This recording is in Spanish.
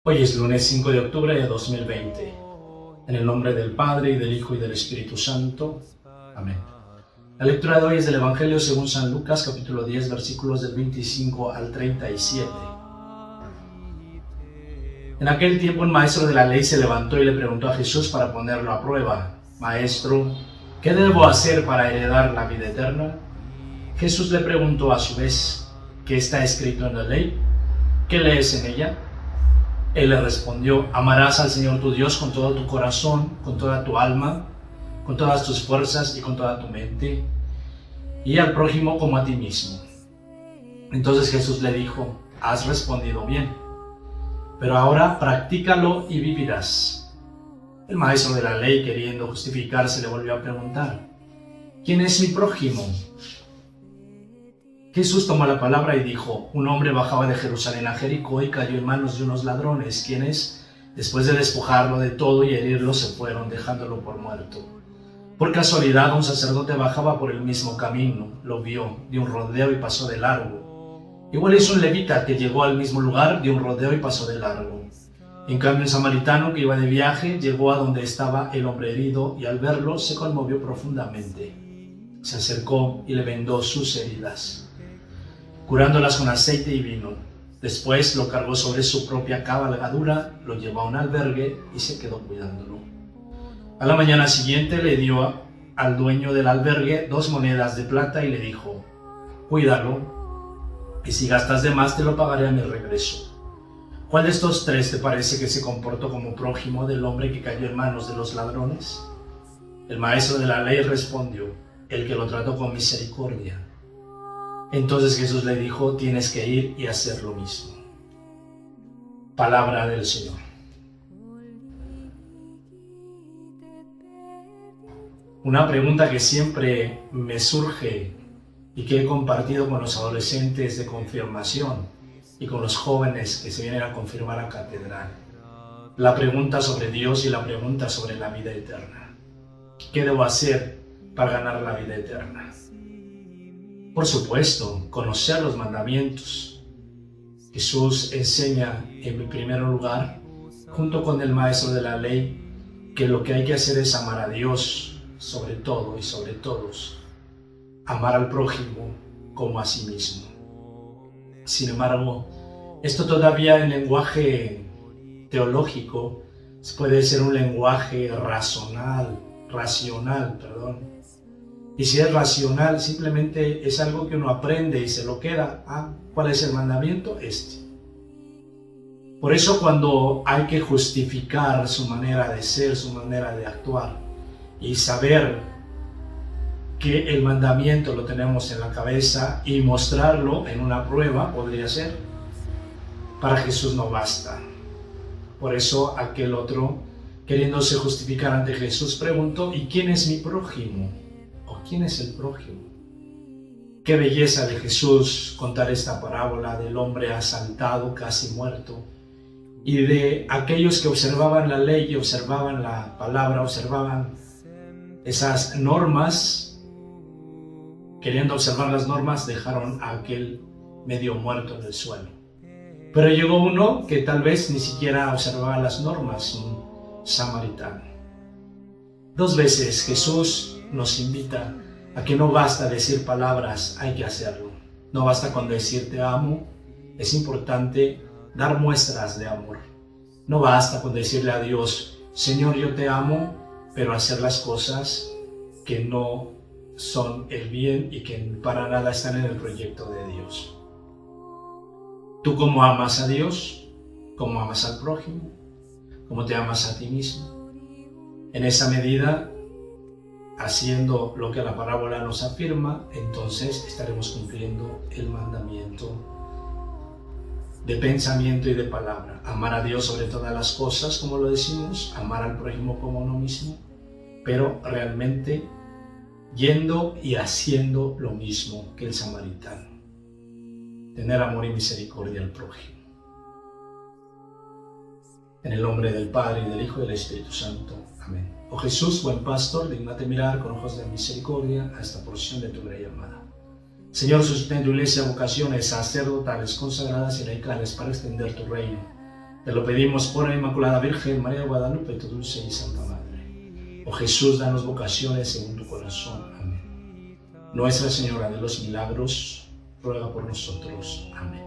Hoy es lunes 5 de octubre de 2020. En el nombre del Padre, y del Hijo, y del Espíritu Santo. Amén. La lectura de hoy es del Evangelio según San Lucas, capítulo 10, versículos del 25 al 37. En aquel tiempo un maestro de la ley se levantó y le preguntó a Jesús para ponerlo a prueba: Maestro, ¿qué debo hacer para heredar la vida eterna? Jesús le preguntó a su vez: ¿qué está escrito en la ley? ¿Qué lees en ella? Él le respondió: amarás al Señor tu Dios con todo tu corazón, con toda tu alma, con todas tus fuerzas y con toda tu mente, y al prójimo como a ti mismo. Entonces Jesús le dijo: has respondido bien, pero ahora practícalo y vivirás. El maestro de la ley, queriendo justificarse, le volvió a preguntar: ¿quién es mi prójimo? Jesús tomó la palabra y dijo: un hombre bajaba de Jerusalén a Jericó y cayó en manos de unos ladrones, quienes, después de despojarlo de todo y herirlo, se fueron, dejándolo por muerto. Por casualidad, un sacerdote bajaba por el mismo camino, lo vio, dio un rodeo y pasó de largo. Igual hizo un levita que llegó al mismo lugar, dio un rodeo y pasó de largo. En cambio, un samaritano que iba de viaje llegó a donde estaba el hombre herido y al verlo se conmovió profundamente. Se acercó y le vendó sus heridas, curándolas con aceite y vino. Después lo cargó sobre su propia cabalgadura, lo llevó a un albergue y se quedó cuidándolo. A la mañana siguiente le dio al dueño del albergue 2 monedas de plata y le dijo: cuídalo, y si gastas de más te lo pagaré a mi regreso. ¿Cuál de estos 3 te parece que se comportó como prójimo del hombre que cayó en manos de los ladrones? El maestro de la ley respondió: el que lo trató con misericordia. Entonces Jesús le dijo: tienes que ir y hacer lo mismo. Palabra del Señor. Una pregunta que siempre me surge y que he compartido con los adolescentes de confirmación y con los jóvenes que se vienen a confirmar a catedral. La pregunta sobre Dios y la pregunta sobre la vida eterna. ¿Qué debo hacer para ganar la vida eterna? Por supuesto, conocer los mandamientos. Jesús enseña en primer lugar, junto con el maestro de la ley, que lo que hay que hacer es amar a Dios sobre todo y sobre todos, amar al prójimo como a sí mismo. Sin embargo, esto todavía en lenguaje teológico puede ser un lenguaje racional. Y si es racional, simplemente es algo que uno aprende y se lo queda. ¿Cuál es el mandamiento? Este. Por eso cuando hay que justificar su manera de ser, su manera de actuar, y saber que el mandamiento lo tenemos en la cabeza y mostrarlo en una prueba, podría ser, para Jesús no basta. Por eso aquel otro, queriéndose justificar ante Jesús, preguntó: ¿y quién es mi prójimo? ¿Quién es el prójimo? Qué belleza de Jesús contar esta parábola del hombre asaltado, casi muerto, y de aquellos que observaban la ley, observaban la palabra, observaban esas normas. Queriendo observar las normas, dejaron a aquel medio muerto en el suelo. Pero llegó uno que tal vez ni siquiera observaba las normas, un samaritano. 2 veces Jesús nos invita a que no basta decir palabras, hay que hacerlo. No basta con decir te amo, es importante dar muestras de amor. No basta con decirle a Dios: Señor, yo te amo, pero hacer las cosas que no son el bien y que para nada están en el proyecto de Dios. ¿Tú cómo amas a Dios? ¿Cómo amas al prójimo? ¿Cómo te amas a ti mismo? En esa medida, haciendo lo que la parábola nos afirma, entonces estaremos cumpliendo el mandamiento de pensamiento y de palabra. Amar a Dios sobre todas las cosas, como lo decimos, amar al prójimo como a uno mismo, pero realmente yendo y haciendo lo mismo que el samaritano. Tener amor y misericordia al prójimo. En el nombre del Padre, y del Hijo, y del Espíritu Santo. Amén. Oh Jesús, buen pastor, dígnate mirar con ojos de misericordia a esta porción de tu grey amada. Señor, suscita en tu iglesia vocaciones sacerdotales, consagradas y laicales para extender tu reino. Te lo pedimos por la Inmaculada Virgen María de Guadalupe, tu dulce y santa Madre. Oh Jesús, danos vocaciones según tu corazón. Amén. Nuestra Señora de los Milagros, ruega por nosotros. Amén.